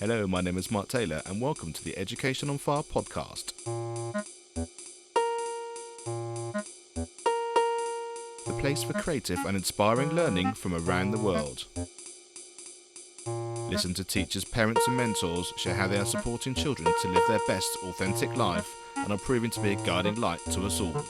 Hello, my name is Mark Taylor, and welcome to the Education on Fire podcast. The place for creative and inspiring learning from around the world. Listen to teachers, parents and mentors share how they are supporting children to live their best authentic life and are proving to be a guiding light to us all.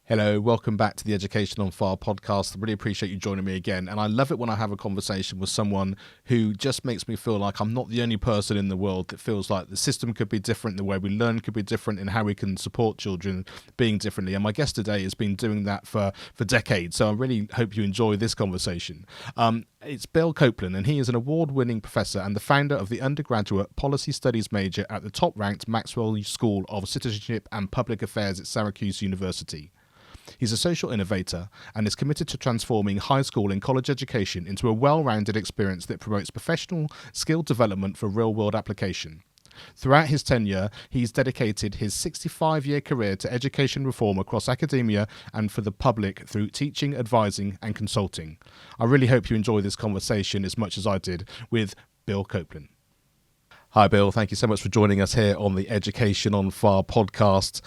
Hello, welcome back to the Education on Fire podcast. I really appreciate you joining me again, and I love it when I have a conversation with someone who just makes me feel like I'm not the only person in the world that feels like the system could be different, the way we learn could be different, and how we can support children being differently. And my guest today has been doing that for decades, so I really hope you enjoy this conversation. It's Bill Coplin, and he is an award-winning professor and the founder of the undergraduate policy studies major at the top-ranked Maxwell School of Citizenship and Public Affairs at Syracuse University. He's a social innovator and is committed to transforming high school and college education into a well-rounded experience that promotes professional skill development for real-world application. Throughout his tenure, he's dedicated his 65-year career to education reform across academia and for the public through teaching, advising and consulting. I really hope you enjoy this conversation as much as I did with Bill Coplin. Hi Bill, thank you so much for joining us here on the Education on Fire podcast.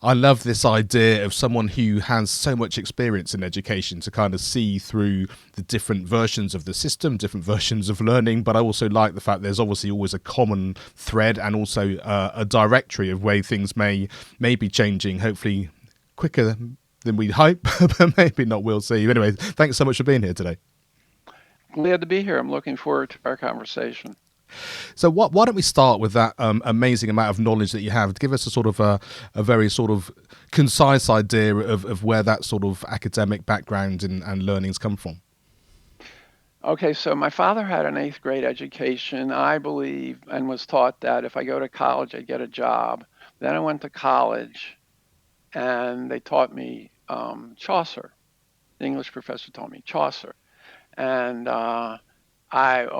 I love this idea of someone who has so much experience in education to kind of see through the different versions of the system, different versions of learning, but I also like the fact there's obviously always a common thread and also a directory of way things may be changing, hopefully quicker than we hope, but maybe not, we'll see. Anyway, thanks so much for being here today. Glad to be here. I'm looking forward to our conversation. So why don't we start with that amazing amount of knowledge that you have? Give us a sort of a very sort of concise idea of where that sort of academic background and learnings come from. Okay, so my father had an 8th grade education, I believe, and was taught that if I go to college, I'd get a job. Then I went to college, and they taught me Chaucer. The English professor taught me Chaucer. And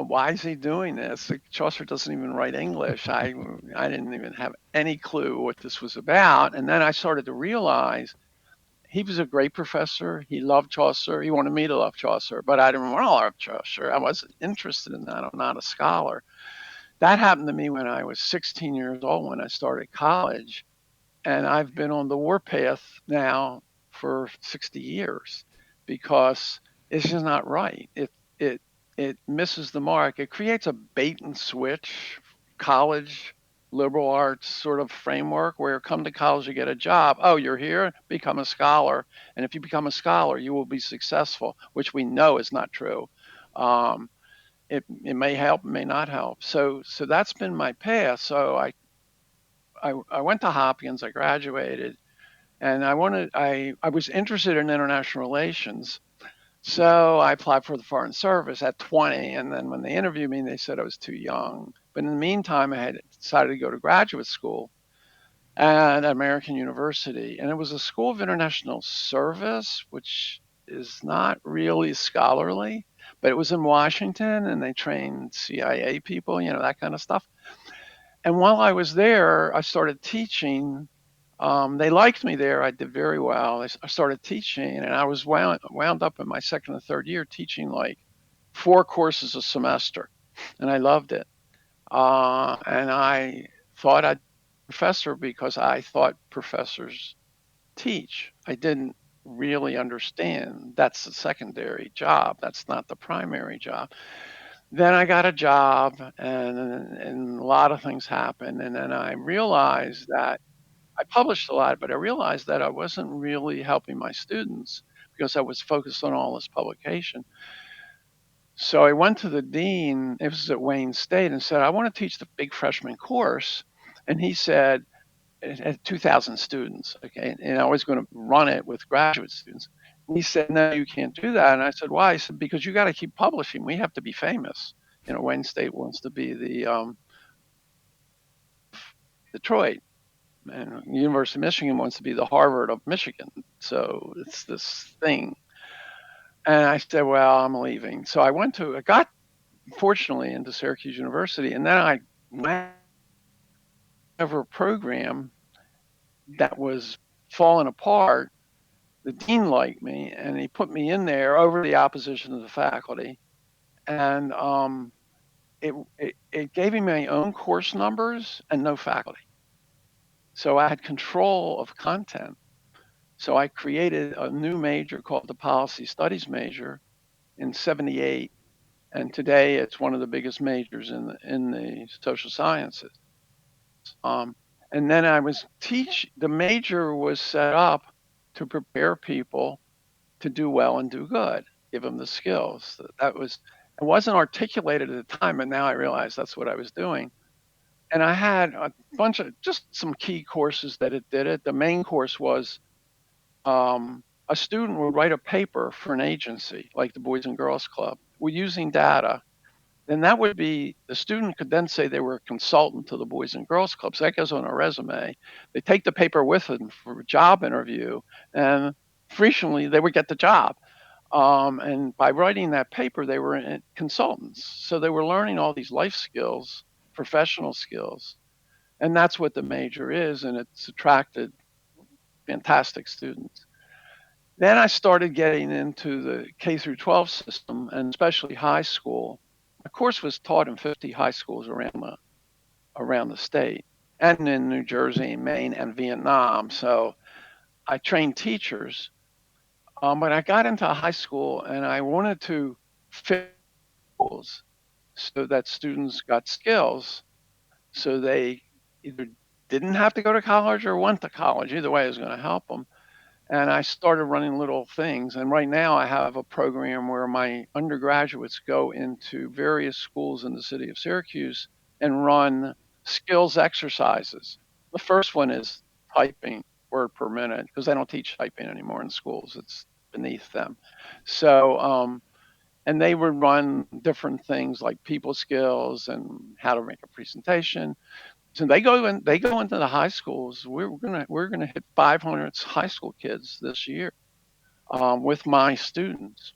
why is he doing this? Chaucer doesn't even write English. I didn't even have any clue what this was about. And then I started to realize he was a great professor. He loved Chaucer. He wanted me to love Chaucer, but I didn't want to love Chaucer. I wasn't interested in that. I'm not a scholar. That happened to me when I was 16 years old when I started college. And I've been on the warpath now for 60 years because it's just not right. It misses the mark. It creates a bait and switch college liberal arts sort of framework where come to college to get a job. Oh, you're here, become a scholar, and if you become a scholar, you will be successful, which we know is not true. Um, it may help, it may not help. So that's been my path. So I went to Hopkins, I graduated, and I was interested in international relations. So I applied for the Foreign Service at 20, and then when they interviewed me, they said I was too young. But in the meantime, I had decided to go to graduate school at American University, and it was a school of international service, which is not really scholarly, but it was in Washington, and they trained CIA people, that kind of stuff. And while I was there, I started teaching. They liked me there. I did very well. I started teaching, and I was wound up in my second and third year teaching like 4 courses a semester, and I loved it. And I thought I'd be a professor because I thought professors teach. I didn't really understand that's the secondary job. That's not the primary job. Then I got a job, and a lot of things happened, and then I realized that I published a lot, but I realized that I wasn't really helping my students because I was focused on all this publication. So I went to the dean, it was at Wayne State, and said, I want to teach the big freshman course. And he said, it had 2,000 students, okay, and I was going to run it with graduate students. And he said, no, you can't do that. And I said, why? He said, because you got to keep publishing. We have to be famous. Wayne State wants to be the Detroit. And University of Michigan wants to be the Harvard of Michigan. So it's this thing. And I said, well, I'm leaving. So I got fortunately into Syracuse University. And then I went over a program that was falling apart. The dean liked me and he put me in there over the opposition of the faculty. And it gave me my own course numbers and no faculty. So I had control of content. So I created a new major called the Policy Studies major in 78, and today it's one of the biggest majors in the social sciences. Um, and then the major was set up to prepare people to do well and do good, give them the skills. It wasn't articulated at the time, but now I realize that's what I was doing. And I had a bunch of just some key courses that it did it. The main course was a student would write a paper for an agency like the Boys and Girls Club. We're using data. Then that would be the student could then say they were a consultant to the Boys and Girls Club. So that goes on a resume. They take the paper with them for a job interview, and frequently they would get the job. And by writing that paper, they were consultants. So they were learning all these life skills, professional skills. And that's what the major is. And it's attracted fantastic students. Then I started getting into the K through 12 system, and especially high school. My course was taught in 50 high schools around the state, and in New Jersey, Maine, and Vietnam. So I trained teachers. But I got into high school, and I wanted to fit schools so that students got skills, so they either didn't have to go to college or went to college. Either way, it was going to help them. And I started running little things. And right now I have a program where my undergraduates go into various schools in the city of Syracuse and run skills exercises. The first one is typing word per minute because they don't teach typing anymore in schools. It's beneath them. So, and they would run different things like people skills and how to make a presentation. So they go into the high schools. We're gonna hit 500 high school kids this year with my students.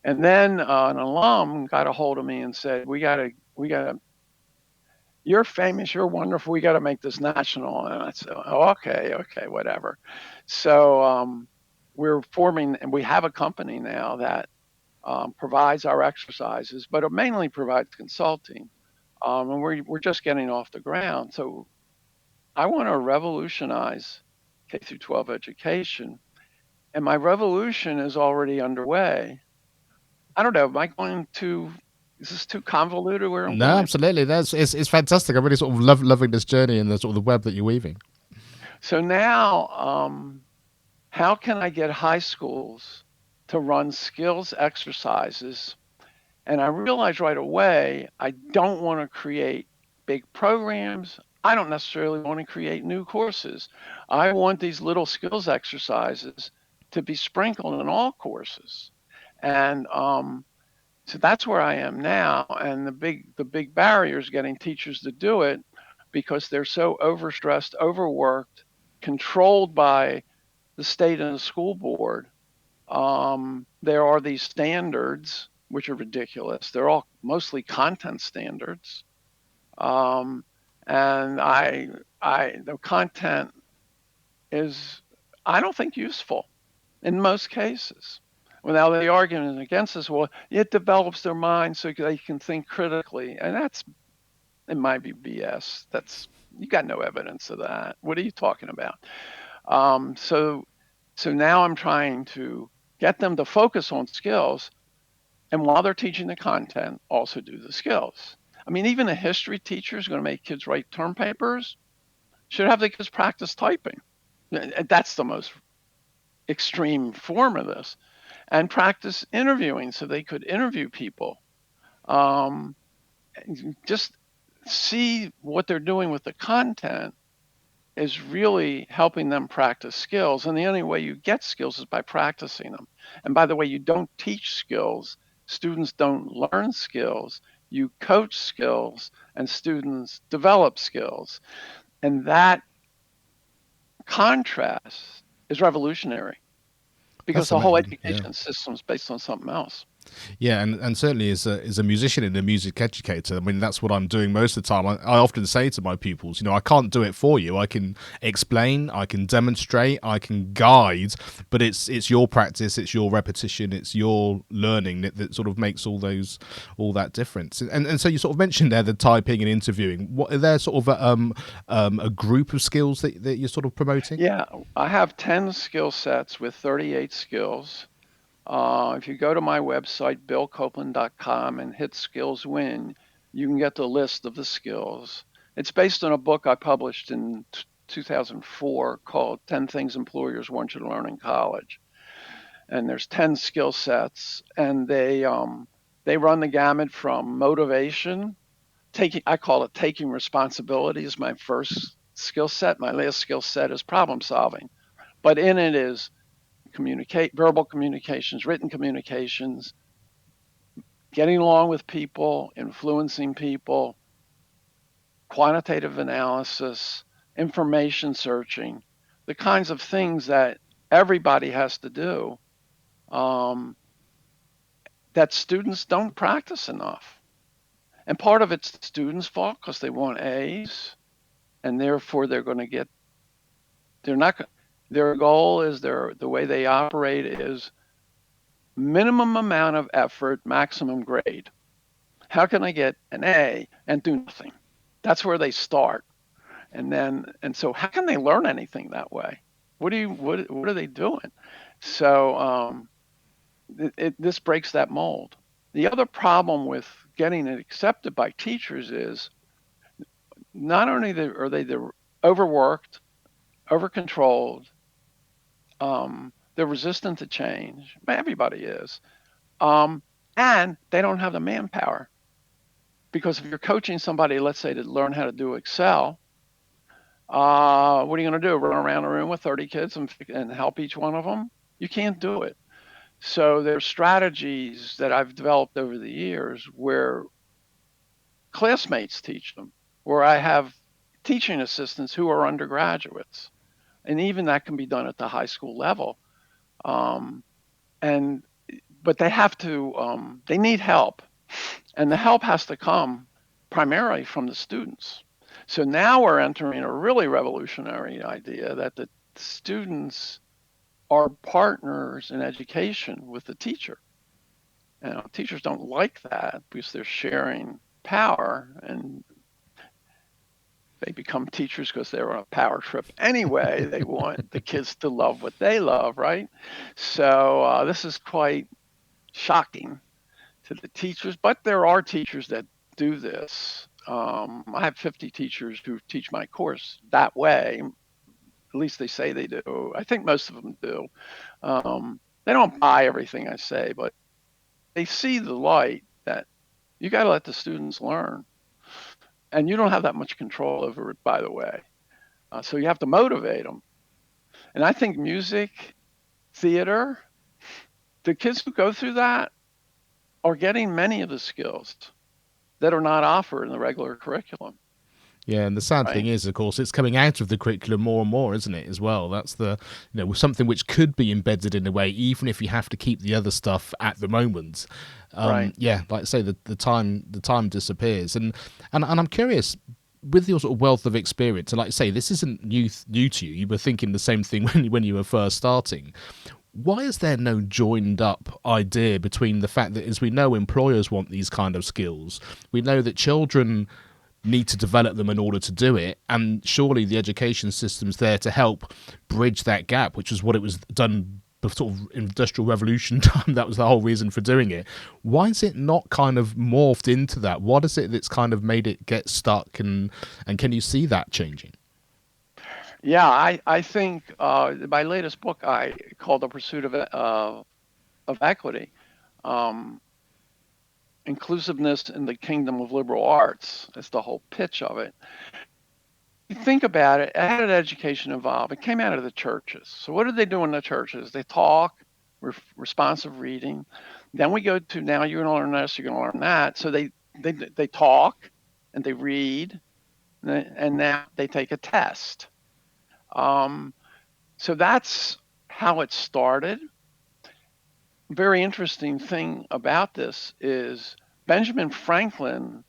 And then an alum got a hold of me and said, "We gotta. You're famous. You're wonderful. We got to make this national." And I said, "Oh, okay, whatever." So we're forming, and we have a company now that provides our exercises, but it mainly provides consulting. And we're just getting off the ground. So I want to revolutionize K through 12 education, and my revolution is already underway. I don't know. Am I going to? Is this too convoluted where I'm No, going? absolutely. It's fantastic. I'm really sort of loving this journey and the sort of the web that you're weaving. So now, how can I get high schools to run skills exercises? And I realized right away, I don't want to create big programs. I don't necessarily want to create new courses. I want these little skills exercises to be sprinkled in all courses. And so that's where I am now. And the big barrier is getting teachers to do it because they're so overstressed, overworked, controlled by the state and the school board. There are these standards which are ridiculous. They're all mostly content standards, um, and the content is, I don't think, useful in most cases. Well, now the argument against this, well, it develops their mind so they can think critically, and it might be BS. You got no evidence of that. What are you talking about? Um, so so now I'm trying to get them to focus on skills, and while they're teaching the content, also do the skills. I mean, even a history teacher is going to make kids write term papers, should have the kids practice typing. That's the most extreme form of this, and practice interviewing so they could interview people. Um, just see what they're doing with the content is really helping them practice skills. And the only way you get skills is by practicing them. And by the way, you don't teach skills, students don't learn skills, you coach skills, and students develop skills. And that contrast is revolutionary because That's the whole amazing. Yeah. education system is based on something else. Yeah, and certainly as a musician and a music educator, I mean that's what I'm doing most of the time. I often say to my pupils, I can't do it for you. I can explain, I can demonstrate, I can guide, but it's your practice, it's your repetition, it's your learning that sort of makes all that difference. And so you sort of mentioned there the typing and interviewing. What are there sort of a group of skills that you're sort of promoting? Yeah, I have 10 skill sets with 38 skills. If you go to my website, billcoplin.com, and hit Skills Win, you can get the list of the skills. It's based on a book I published in 2004 called 10 Things Employers Want You to Learn in College. And there's 10 skill sets, and they run the gamut from motivation, I call it taking responsibility is my first skill set. My last skill set is problem solving. But in it is verbal communications, written communications, getting along with people, influencing people, quantitative analysis, information searching, the kinds of things that everybody has to do, um, that students don't practice enough. And part of it's the students' fault because they want A's, and therefore they're not, their goal is the way they operate is minimum amount of effort, maximum grade. How can I get an A and do nothing? That's where they start. And so how can they learn anything that way? What are they doing? So this breaks that mold. The other problem with getting it accepted by teachers is not only are they overworked, over controlled, they're resistant to change. Everybody is. Um, and they don't have the manpower. Because if you're coaching somebody, let's say, to learn how to do Excel, what are you going to do? Run around a room with 30 kids and help each one of them? You can't do it. So there's strategies that I've developed over the years where classmates teach them, where I have teaching assistants who are undergraduates. And even that can be done at the high school level. Um, and but they need help, and the help has to come primarily from the students. So now we're entering a really revolutionary idea that the students are partners in education with the teacher. And teachers don't like that because they're sharing power, and they become teachers because they're on a power trip anyway. They want the kids to love what they love, right? So this is quite shocking to the teachers, but there are teachers that do this. I have 50 teachers who teach my course that way. At least they say they do. I think most of them do. They don't buy everything I say, but they see the light that you got to let the students learn. And you don't have that much control over it, by the way. So you have to motivate them. And I think music, theater, the kids who go through that are getting many of the skills that are not offered in the regular curriculum, Yeah, and the sad thing right? is, of course, it's coming out of the curriculum more and more, isn't it? As well, that's something which could be embedded in a way, even if you have to keep the other stuff at the moment. Right. Yeah, like I say, the time disappears, and I'm curious. With your sort of wealth of experience, and like I say, this isn't new to you. You were thinking the same thing when you were first starting. Why is there no joined up idea between the fact that, as we know, employers want these kind of skills, we know that children need to develop them in order to do it, and surely the education system's there to help bridge that gap, which is what it was done sort of industrial revolution time. That was the whole reason for doing it. Why is it not kind of morphed into that? What is it that's kind of made it get stuck, and can you see that changing? Yeah, I think my latest book I called The Pursuit of Equity, um, inclusiveness in the kingdom of liberal arts. That's the whole pitch of it. You think about it, how did education evolve? It came out of the churches. So what did they do in the churches? They talk, responsive reading. Then we go to now you're going to learn this, you're going to learn that. So they talk and they read, and now they take a test. Um, so that's how it started. very interesting thing about this is Benjamin Franklin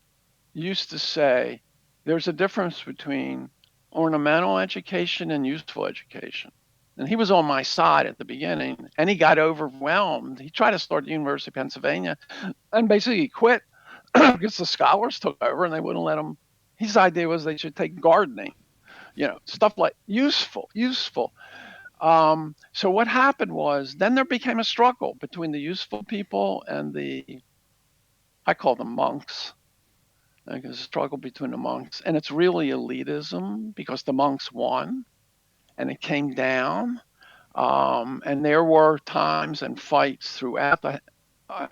used to say there's a difference between ornamental education and useful education. And he was on my side at the beginning, and he got overwhelmed. He tried to start the University of Pennsylvania and basically quit because the scholars took over and they wouldn't let him. His idea was they should take gardening, stuff like useful. So what happened was then there became a struggle between the useful people and I call them monks. There's a struggle between the monks, and it's really elitism because the monks won, and it came down. And there were times and fights throughout the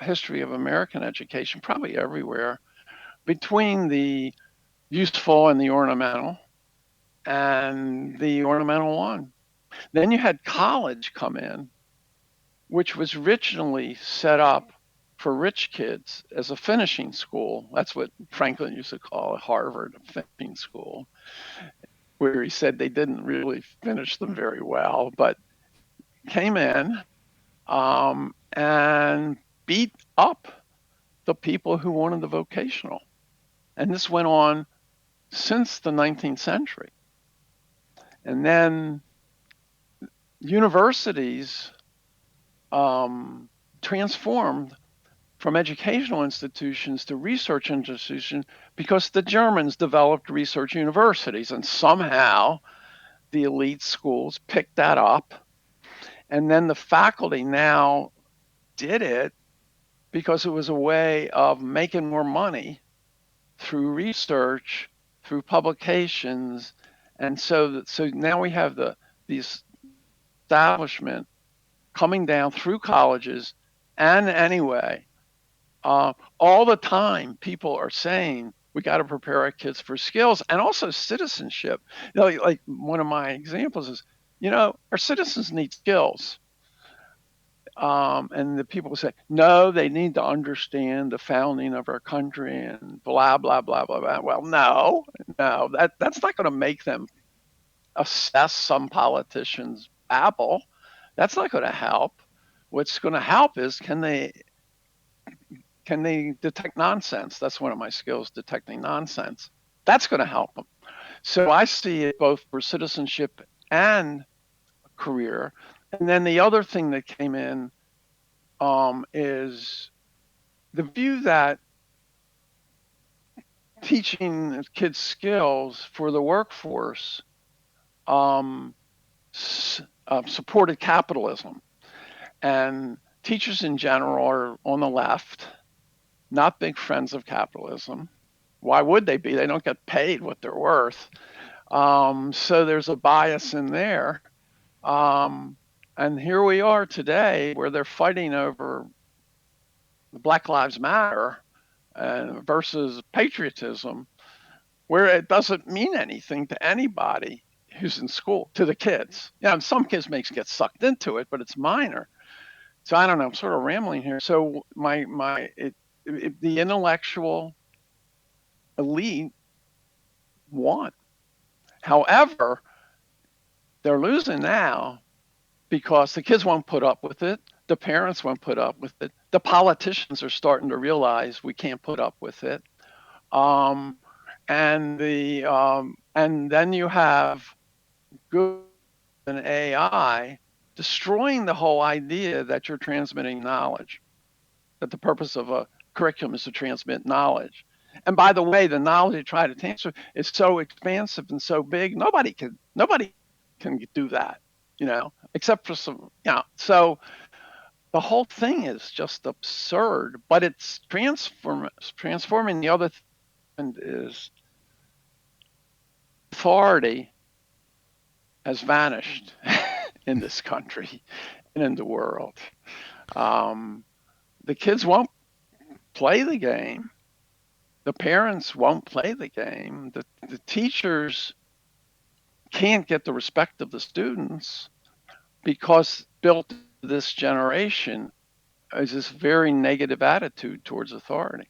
history of American education, probably everywhere, between the useful and the ornamental, and the ornamental won. Then you had college come in, which was originally set up for rich kids as a finishing school. That's what Franklin used to call it, Harvard, a finishing school, where he said they didn't really finish them very well, but came in and beat up the people who wanted the vocational. And this went on since the 19th century. And then universities transformed from educational institutions to research institutions because the Germans developed research universities, and somehow the elite schools picked that up. And then the faculty now did it because it was a way of making more money through research, through publications. And so now we have the establishment coming down through colleges. And anyway, all the time people are saying we got to prepare our kids for skills and also citizenship. Like one of my examples is, our citizens need skills. And the people say, no, they need to understand the founding of our country and blah, blah, blah, blah, blah. Well, no, that's not going to make them assess some politician's babble. That's not going to help. What's going to help is can they detect nonsense? That's one of my skills, detecting nonsense. That's going to help them. So I see it both for citizenship and career. And then the other thing that came in is the view that teaching kids skills for the workforce supported capitalism. And teachers in general are on the left, not big friends of capitalism. Why would they be? They don't get paid what they're worth. So there's a bias in there. And here we are today where they're fighting over Black Lives Matter versus patriotism, where it doesn't mean anything to anybody who's in school, to the kids. Yeah, some kids may get sucked into it, but it's minor. So I don't know. I'm sort of rambling here. So the intellectual elite won. However, they're losing now because the kids won't put up with it. The parents won't put up with it. The politicians are starting to realize we can't put up with it. And then you have Google and AI destroying the whole idea that you're transmitting knowledge, that the purpose of a curriculum is to transmit knowledge. And by the way, the knowledge you try to transfer is so expansive and so big, nobody can do that, except for some, so the whole thing is just absurd, but it's transforming. The other thing is authority has vanished in this country and in the world. The kids won't play the game. The parents won't play the game. The teachers can't get the respect of the students because built this generation is this very negative attitude towards authority.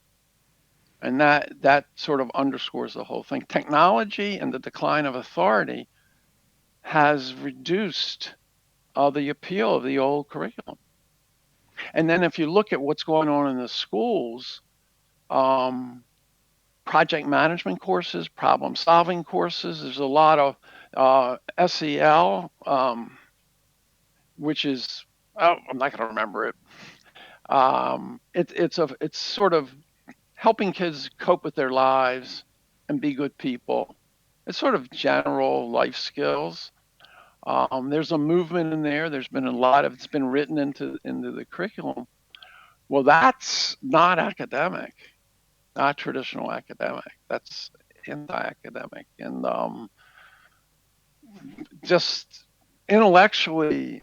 And that sort of underscores the whole thing. Technology and the decline of authority has reduced the appeal of the old curriculum. And then if you look at what's going on in the schools, um, project management courses, problem solving courses, there's a lot of SEL, which is, oh, I'm not going to remember it. It's sort of helping kids cope with their lives and be good people. It's sort of general life skills. There's a movement in there. There's been a lot of it's been written into the curriculum. Well, that's not academic, not traditional academic. That's anti-academic, and just intellectually,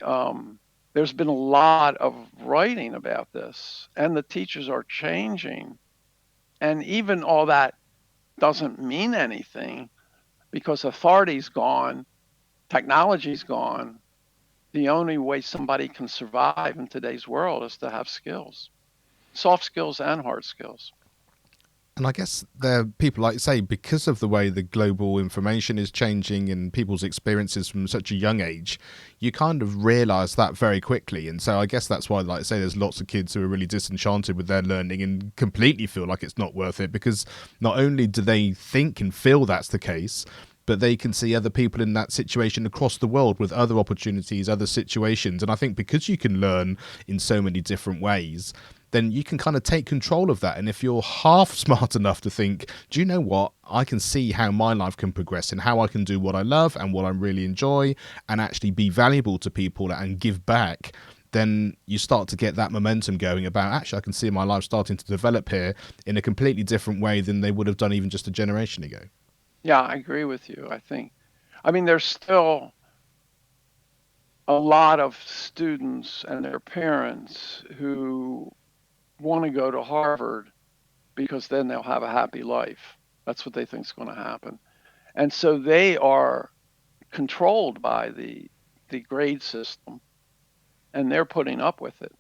there's been a lot of writing about this, and the teachers are changing. And even all that doesn't mean anything because authority's gone, technology's gone. The only way somebody can survive in today's world is to have skills, soft skills and hard skills. And I guess there are people, like say, because of the way the global information is changing and people's experiences from such a young age, you kind of realise that very quickly. And so I guess that's why, like I say, there's lots of kids who are really disenchanted with their learning and completely feel like it's not worth it, because not only do they think and feel that's the case, but they can see other people in that situation across the world with other opportunities, other situations. And I think because you can learn in so many different ways, then you can kind of take control of that. And if you're half smart enough to think, do you know what, I can see how my life can progress and how I can do what I love and what I really enjoy and actually be valuable to people and give back, then you start to get that momentum going about, actually, I can see my life starting to develop here in a completely different way than they would have done even just a generation ago. Yeah, I agree with you. I mean, there's still a lot of students and their parents who want to go to Harvard because then they'll have a happy life. That's what they think is going to happen. And so they are controlled by the grade system and they're putting up with it.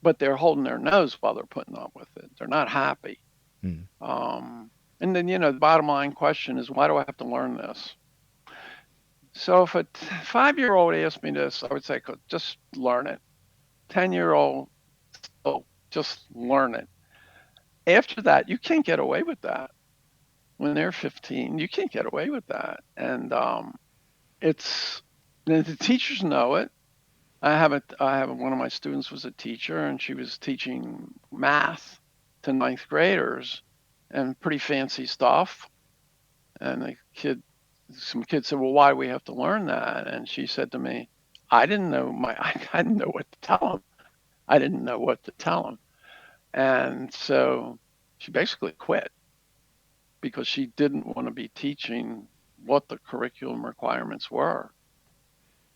But they're holding their nose while they're putting up with it. They're not happy. Mm. And then, the bottom line question is, why do I have to learn this? So if a 5-year-old asked me this, I would say, just learn it. 10-year-old, oh, just learn it. After that, you can't get away with that. When they're 15, you can't get away with that. And it's the teachers know it. I have one of my students was a teacher, and she was teaching math to ninth graders, and pretty fancy stuff. And some kids said, "Well, why do we have to learn that?" And she said to me, I didn't know what to tell them. I didn't know what to tell them, and so she basically quit because she didn't want to be teaching what the curriculum requirements were.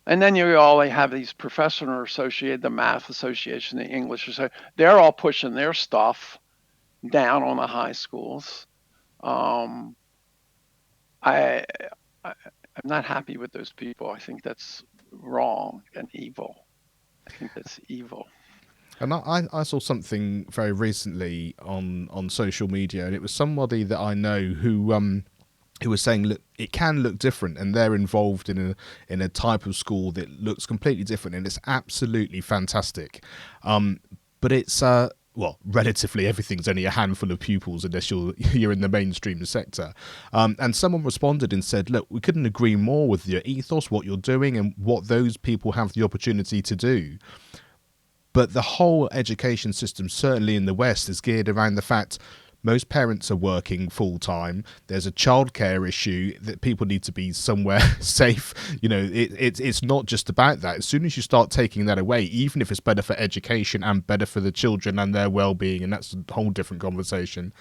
And then you all have these professor associated, the math association, the English association. They're all pushing their stuff down on the high schools. Um, I, I I'm not happy with those people. I think that's wrong and evil. I think that's evil. And I saw something very recently on social media, and it was somebody that I know who was saying, look, it can look different, and they're involved in a type of school that looks completely different, and it's absolutely fantastic. But it's well, relatively everything's only a handful of pupils unless you're in the mainstream sector. And someone responded and said, look, we couldn't agree more with your ethos, what you're doing, and what those people have the opportunity to do. But the whole education system, certainly in the West, is geared around the fact most parents are working full time. There's a childcare issue that people need to be somewhere safe. It's not just about that. As soon as you start taking that away, even if it's better for education and better for the children and their well-being, and that's a whole different conversation.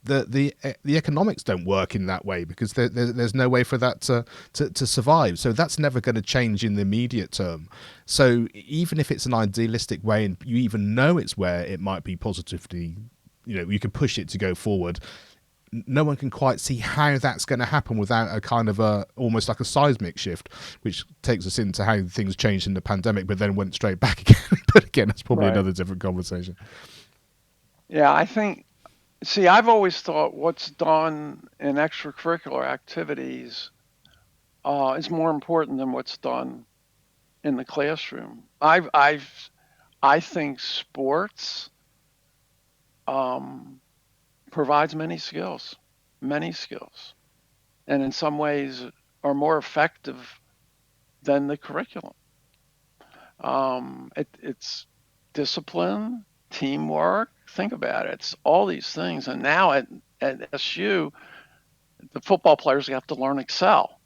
The economics don't work in that way because there's no way for that to survive. So that's never going to change in the immediate term. So even if it's an idealistic way and you even know it's where it might be positively, you can push it to go forward, no one can quite see how that's going to happen without a kind of almost like a seismic shift, which takes us into how things changed in the pandemic but then went straight back again. But again, that's probably Right. another different conversation. Yeah, see, I've always thought what's done in extracurricular activities is more important than what's done in the classroom. I think sports um, provides many skills, and in some ways are more effective than the curriculum. It's discipline, teamwork. Think about it. It's all these things. And now at SU, the football players have to learn Excel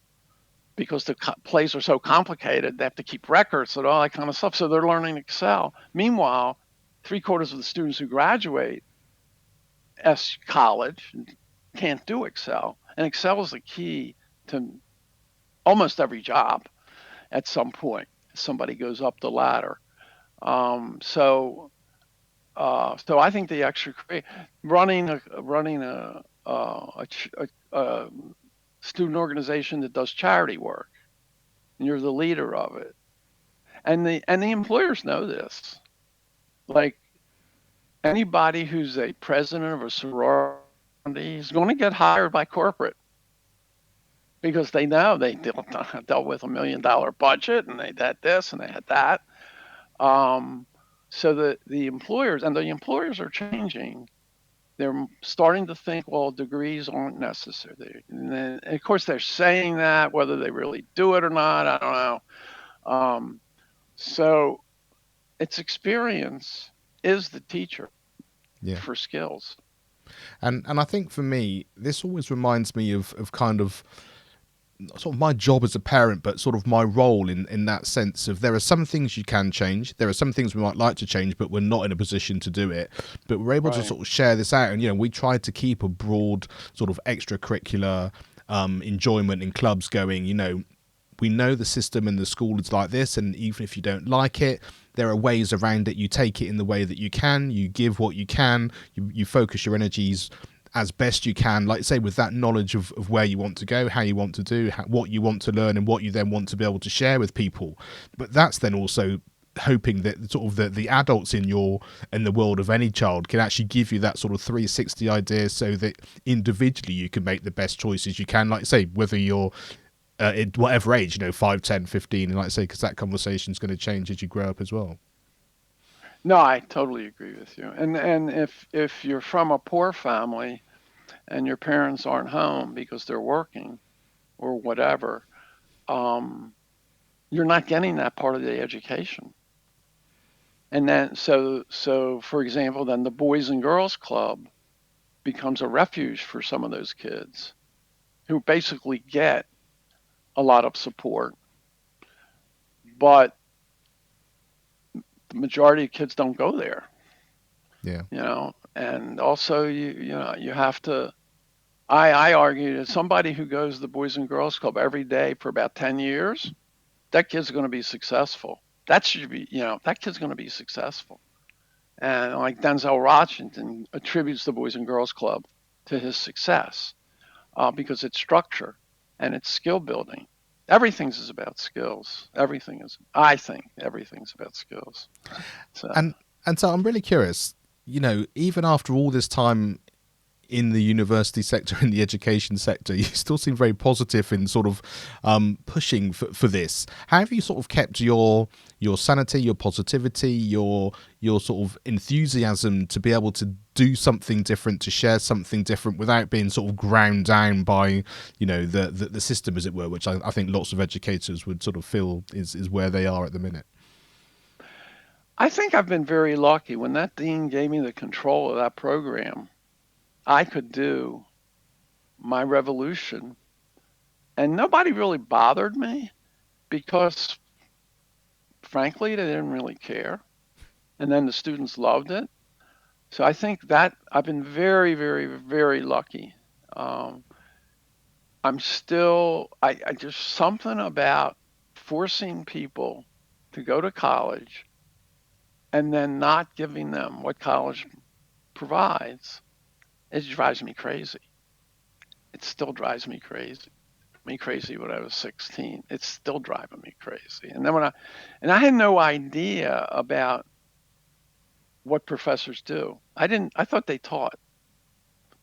because the plays are so complicated. They have to keep records and all that kind of stuff. So they're learning Excel. Meanwhile, three-quarters of the students who graduate S college can't do Excel. And Excel is the key to almost every job at some point. Somebody goes up the ladder. So so I think the extra running a student organization that does charity work, and you're the leader of it, and the employers know this. Like anybody who's a president of a sorority is going to get hired by corporate because they know they dealt with $1 million budget and they had this and they had that. Um, so the employers are changing. They're starting to think, well, degrees aren't necessary. And then, and of course, they're saying that, whether they really do it or not, I don't know. So it's experience is the teacher Yeah. for skills. And I think for me, this always reminds me of kind of sort of my job as a parent, but sort of my role in that sense of there are some things you can change. There are some things we might like to change, but we're not in a position to do it. But we're able to Right. sort of share this out. And, we try to keep a broad sort of extracurricular enjoyment in clubs going. We know the system and the school is like this, and even if you don't like it, there are ways around it. You take it in the way that you can, you give what you can, you focus your energies as best you can, like say, with that knowledge of where you want to go, how you want to do, what you want to learn, and what you then want to be able to share with people. But that's then also hoping that sort of the adults in the world of any child can actually give you that sort of 360 idea, so that individually you can make the best choices you can, like say, whether you're at whatever age, 5, 10, 15, and like I say, because that conversation is going to change as you grow up as well. No, I totally agree with you. And if you're from a poor family and your parents aren't home because they're working or whatever, um, you're not getting that part of the education. And then so for example, then the Boys and Girls Club becomes a refuge for some of those kids who basically get a lot of support, but the majority of kids don't go there, Yeah. and also you have to. I argue that somebody who goes to the Boys and Girls Club every day for about 10 years, that kid's going to be successful. That should be, that kid's going to be successful. And like Denzel Washington attributes the Boys and Girls Club to his success because it's structure and it's skill building. Everything's is about skills. I think everything's about skills. So, And so I'm really curious, even after all this time in the university sector, in the education sector, you still seem very positive in sort of pushing for this. How have you sort of kept your sanity, your positivity, your sort of enthusiasm to be able to do something different, to share something different, without being sort of ground down by the system, as it were, which I think lots of educators would sort of feel is where they are at the minute. I think I've been very lucky. When that dean gave me the control of that program, I could do my revolution, and nobody really bothered me because, frankly, they didn't really care. And then the students loved it. So I think that I've been very, very, very lucky. Um, I just something about forcing people to go to college and then not giving them what college provides. It drives me crazy. It still drives me crazy. Me crazy when I was 16. It's still driving me crazy. And then I had no idea about what professors do. I thought they taught.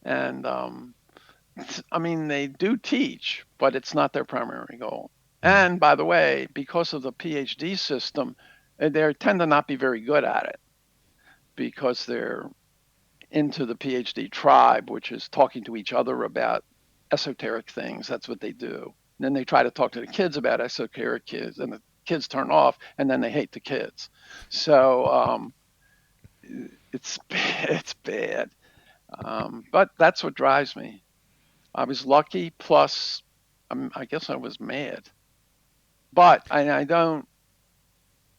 And I mean, they do teach, but it's not their primary goal. Mm. And by the way, because of the PhD system, They tend to not be very good at it because they're into the PhD tribe, which is talking to each other about esoteric things. That's what they do. And then they try to talk to the kids about esoteric kids, and the kids turn off, and then they hate the kids. So it's bad. But that's what drives me. I was lucky, plus I guess I was mad. But I don't.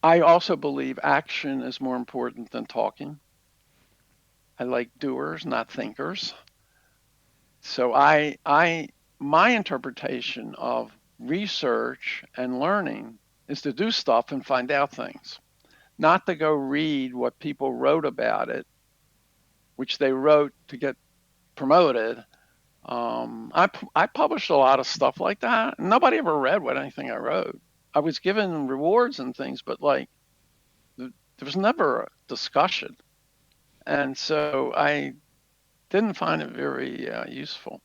I also believe action is more important than talking. I like doers, not thinkers. So my interpretation of research and learning is to do stuff and find out things, not to go read what people wrote about it, which they wrote to get promoted. I published a lot of stuff like that. Nobody ever read what anything I wrote. I was given rewards and things, but like there was never a discussion, and so I didn't find it very useful.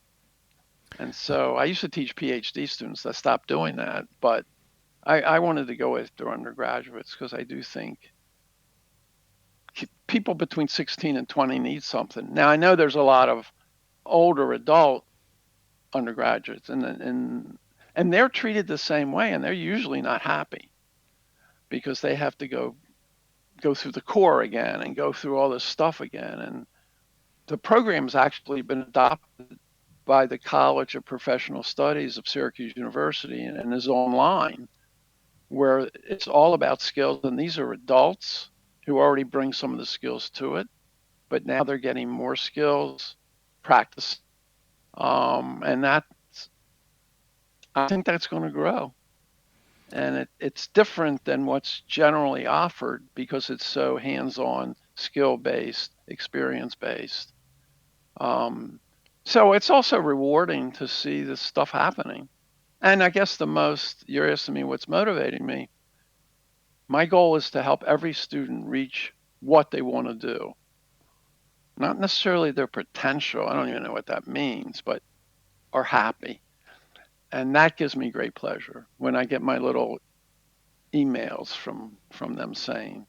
And so I used to teach PhD students. I stopped doing that, but I wanted to go after undergraduates because I do think people between 16 and 20 need something. Now I know there's a lot of older adult undergraduates, and they're treated the same way, and they're usually not happy because they have to go through the core again and go through all this stuff again. And the program's actually been adopted by the College of Professional Studies of Syracuse University and is online, where it's all about skills. And these are adults who already bring some of the skills to it, but now they're getting more skills, practice, and I think that's going to grow. And it's different than what's generally offered because it's so hands-on, skill-based, experience-based. So it's also rewarding to see this stuff happening. And I guess you're asking me what's motivating me. My goal is to help every student reach what they want to do, not necessarily their potential. I don't even know what that means, but are happy. And that gives me great pleasure when I get my little emails from them saying,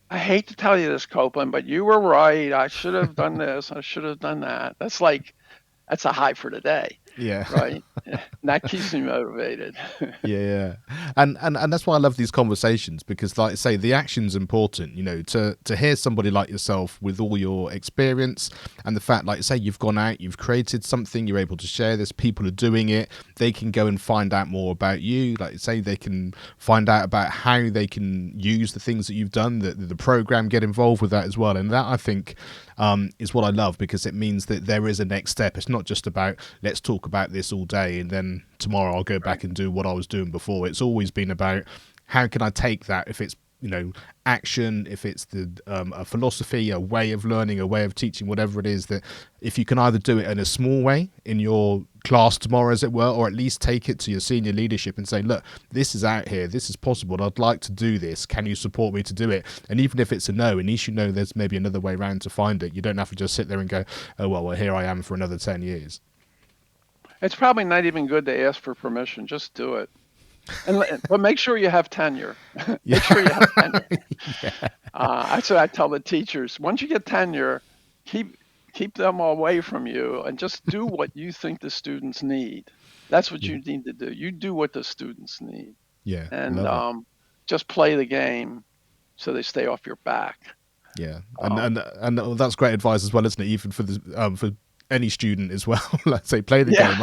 I hate to tell you this, Coplin, but you were right. I should have done this. I should have done that. That's a high for the day, Yeah. right? And that keeps me motivated. Yeah, and that's why I love these conversations, because, like I say, the action's important. To hear somebody like yourself with all your experience and the fact, like you say, you've gone out, you've created something, you're able to share this, people are doing it, they can go and find out more about you. Like you say, they can find out about how they can use the things that you've done, the program, get involved with that as well. And that, I think, is what I love, because it means that there is a next step. It's not just about, let's talk about this all day and then tomorrow I'll go back and do what I was doing before. It's always been about, how can I take that, if it's action, if it's a philosophy, a way of learning, a way of teaching, whatever it is, that if you can either do it in a small way in your class tomorrow, as it were, or at least take it to your senior leadership and say, look, this is out here, this is possible, and I'd like to do this, can you support me to do it? And even if it's a no, at least there's maybe another way around to find it. You don't have to just sit there and go, oh well, here I am for another 10 years. It's probably not even good to ask for permission. Just do it. But make sure you have tenure. Make sure you have tenure. That's what I tell the teachers. Once you get tenure, keep them away from you and just do what you think the students need. That's what you need to do. You do what the students need. Yeah, and just play the game so they stay off your back. Yeah, and that's great advice as well, isn't it? Even for any student as well. Let's say, play the game,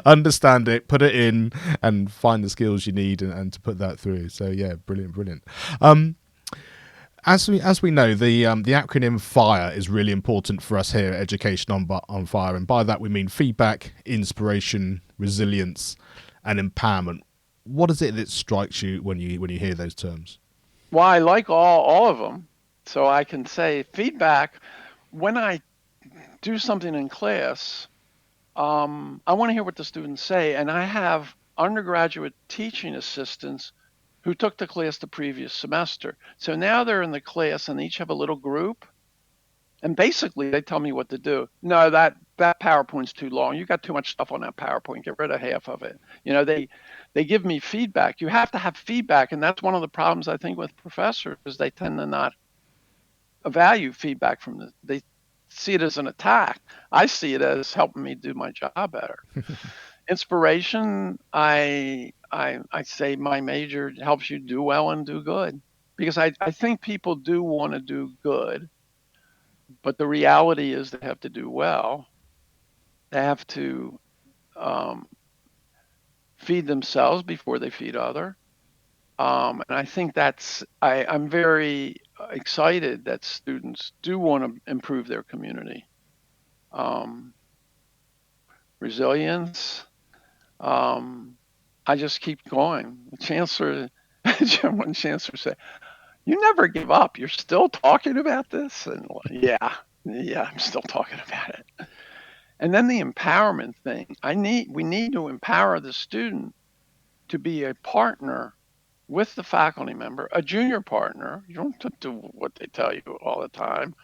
understand it, put it in, and find the skills you need and to put that through. So yeah, brilliant. As we know, the acronym FIRE is really important for us here at Education on Fire, and by that we mean feedback, inspiration, resilience, and empowerment. What is it that strikes you when you hear those terms? Well, I like all of them. So I can say feedback. When I do something in class, I want to hear what the students say. And I have undergraduate teaching assistants who took the class the previous semester. So now they're in the class and they each have a little group. And basically they tell me what to do. No, that PowerPoint's too long. You got too much stuff on that PowerPoint. Get rid of half of it. They give me feedback. You have to have feedback, and that's one of the problems I think with professors is they tend to not value feedback from they see it as an attack. I see it as helping me do my job better. Inspiration, I say my major helps you do well and do good, because I think people do want to do good, but the reality is they have to do well. They have to feed themselves before they feed other. And I think I'm very excited that students do want to improve their community. Resilience. I just keep going. The chancellor, one chancellor said, "You never give up. You're still talking about this." And yeah, I'm still talking about it. And then the empowerment thing. We need to empower the student to be a partner with the faculty member, a junior partner. You don't have to do what they tell you all the time,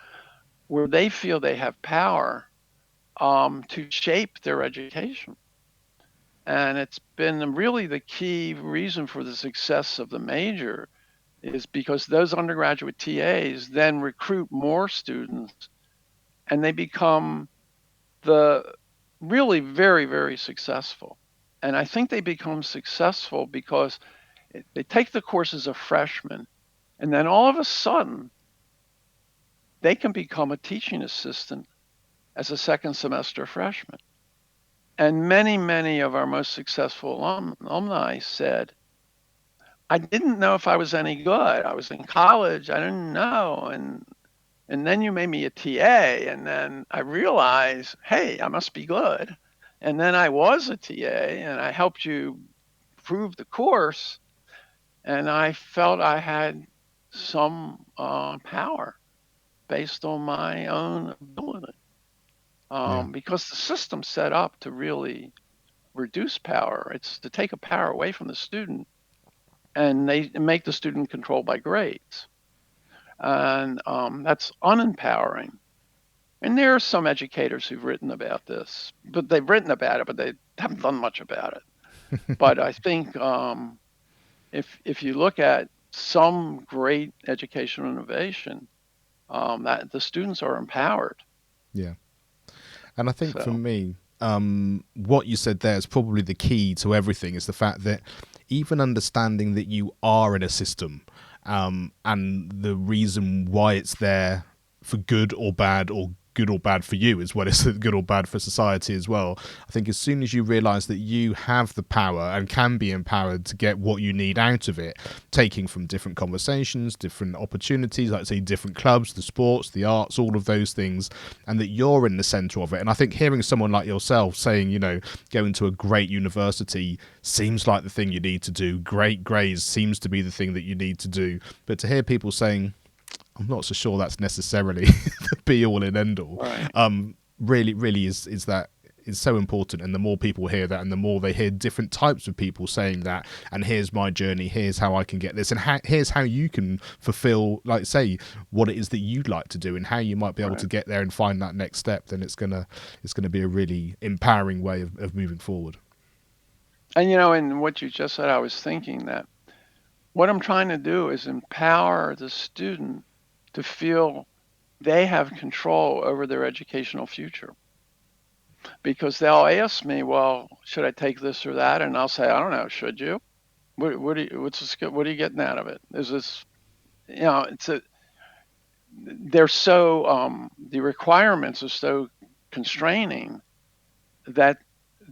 where they feel they have power to shape their education. And it's been really the key reason for the success of the major is because those undergraduate TAs then recruit more students and they become really very, very successful. And I think they become successful because they take the course as a freshman, and then all of a sudden, they can become a teaching assistant as a second semester freshman. And many, many of our most successful alumni said, "I didn't know if I was any good. I was in college. I didn't know. And then you made me a TA. And then I realized, hey, I must be good. And then I was a TA and I helped you prove the course. And I felt I had some power based on my own ability." Because the system's set up to really reduce power. It's to take a power away from the student, and they make the student controlled by grades. And that's unempowering. And there are some educators who've written about this, but they've written about it, but they haven't done much about it. But I think if you look at some great educational innovation, that the students are empowered. Yeah. And I think for me, what you said there is probably the key to everything, is the fact that even understanding that you are in a system and the reason why it's there for good or bad, or good or bad for you as well as good or bad for society as well. I think as soon as you realise that you have the power and can be empowered to get what you need out of it, taking from different conversations, different opportunities, like say different clubs, the sports, the arts, all of those things, and that you're in the centre of it. And I think hearing someone like yourself saying, going to a great university seems like the thing you need to do, great grades seems to be the thing that you need to do, but to hear people saying, I'm not so sure that's necessarily the be all and end all. Right. Really is so important. And the more people hear that, and the more they hear different types of people saying that, and here's my journey, here's how I can get this, and here's how you can fulfill, like say, what it is that you'd like to do, and how you might be able to get there and find that next step. Then it's gonna be a really empowering way of moving forward. And in what you just said, I was thinking that what I'm trying to do is empower the student to feel they have control over their educational future. Because they'll ask me, well, should I take this or that? And I'll say, I don't know, should you? What are you getting out of it? Is this, they're so, the requirements are so constraining that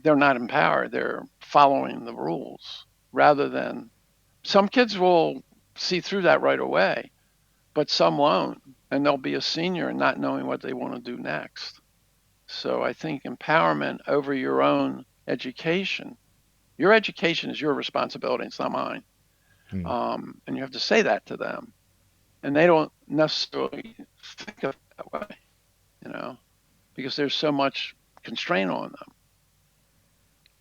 they're not empowered. They're following the rules rather than, some kids will see through that right away, but some won't, and they'll be a senior and not knowing what they want to do next. So I think empowerment over your own education. Your education is your responsibility, it's not mine. And you have to say that to them. And they don't necessarily think of it that way, because there's so much constraint on them.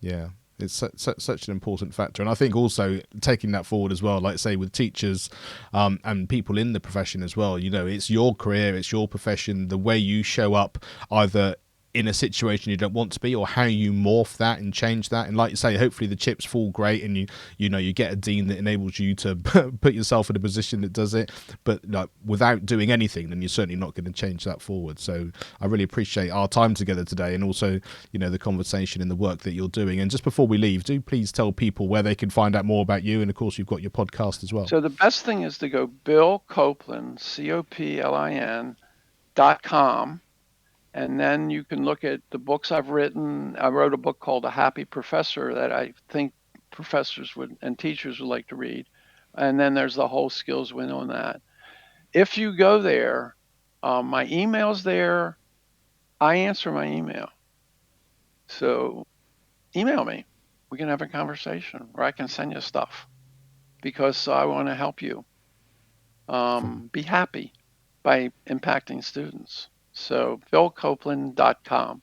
Yeah. It's such an important factor. And I think also taking that forward as well, like say with teachers and people in the profession as well, it's your career, it's your profession, the way you show up either in a situation you don't want to be, or how you morph that and change that. And like you say, hopefully the chips fall great and you get a dean that enables you to put yourself in a position that does it. But like, without doing anything, then you're certainly not going to change that forward. So I really appreciate our time together today, and also the conversation and the work that you're doing. And just before we leave, do please tell people where they can find out more about you, and of course you've got your podcast as well. So the best thing is to go Bill Coplin, COPLIN.com. And then you can look at the books I've written. I wrote a book called A Happy Professor that I think professors and teachers would like to read. And then there's the whole skills win on that. If you go there, my email's there. I answer my email. So email me. We can have a conversation, or I can send you stuff because I want to help you be happy by impacting students. So BillCoplin.com.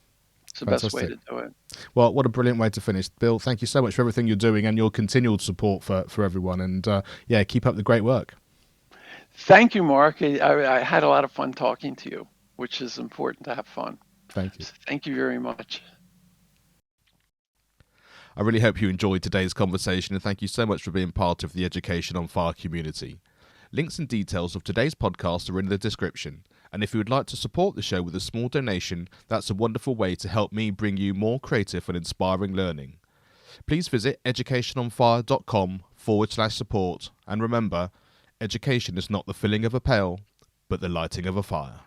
It's the best way to do it. Well, what a brilliant way to finish. Bill, thank you so much for everything you're doing and your continual support for everyone. And keep up the great work. Thank you, Mark. I had a lot of fun talking to you, which is important to have fun. Thank you. So thank you very much. I really hope you enjoyed today's conversation, and thank you so much for being part of the Education on Fire community. Links and details of today's podcast are in the description. And if you would like to support the show with a small donation, that's a wonderful way to help me bring you more creative and inspiring learning. Please visit educationonfire.com/support. And remember, education is not the filling of a pail, but the lighting of a fire.